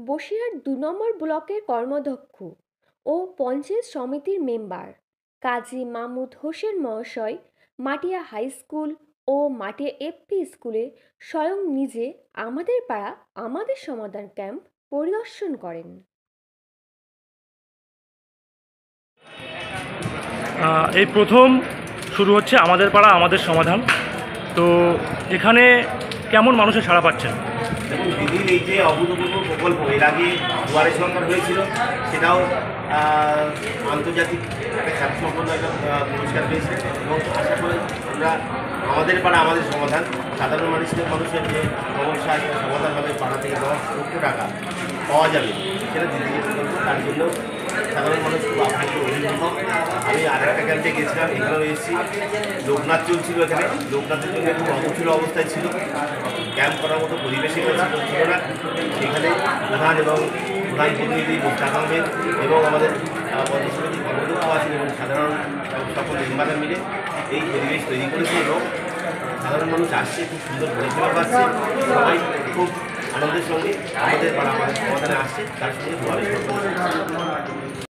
বসিরহাট ২ নম্বর ব্লকের কর্মাধ্যক্ষ ও পঞ্চায়েত সমিতির মেম্বার কাজী মাহমুদ হোসেন মহাশয় মাটিয়া হাই স্কুল ও মাটিয়া এফপি স্কুলে স্বয়ং নিজে আমাদের পাড়া আমাদের সমাধান ক্যাম্প পরিদর্শন করেন। এই প্রথম শুরু হচ্ছে আমাদের পাড়া আমাদের সমাধান। তো এখানে কেমন মানুষের সাড়া পাচ্ছেন? দেখুন, দিদির এই যে অভূতপূর্ব প্রকল্প, এর আগে দুয়ারে সরকার হয়েছিল, সেটাও আন্তর্জাতিক একটা খ্যাতিসম্পন্ন একটা পুরস্কার পেয়েছে। এবং আশা করি আমরা আমাদের পাড়া আমাদের সমাধান, সাধারণ মানুষের যে সমস্যার সমাধান হবে, পাড়া থেকে 10 লক্ষ টাকা পাওয়া যাবে, সেটা দিদিকে প্রকল্প। তার জন্য সাধারণ মানুষ খুব আপ্লুত অভিভাবক। আমি আর একটা ক্যাম্পে গেছিলাম, এখানেও এসেছি। লোকনাথ চলছিল, এখানে লোকনাথের জন্য খুব অবচল অবস্থায় ছিল, ক্যাম্প করার মতো পরিবেশে ছিল না। সেখানে প্রধান এবং প্রধান প্রতিনিধি মুস্তাক আহমেদ এবং আমাদের পঞ্চায়েত সমিতির কর্মদক্ষ আছেন এবং সাধারণ সকল মেম্বাররা মিলে এই পরিবেশ তৈরি করেছে এবং সাধারণ মানুষ আসছে, খুব সুন্দর পরিষেবা পাচ্ছে। সবাই খুব আনন্দের সঙ্গে আমাদের সমাধানে আসছে, তার সঙ্গে দুয়ারে সরকার।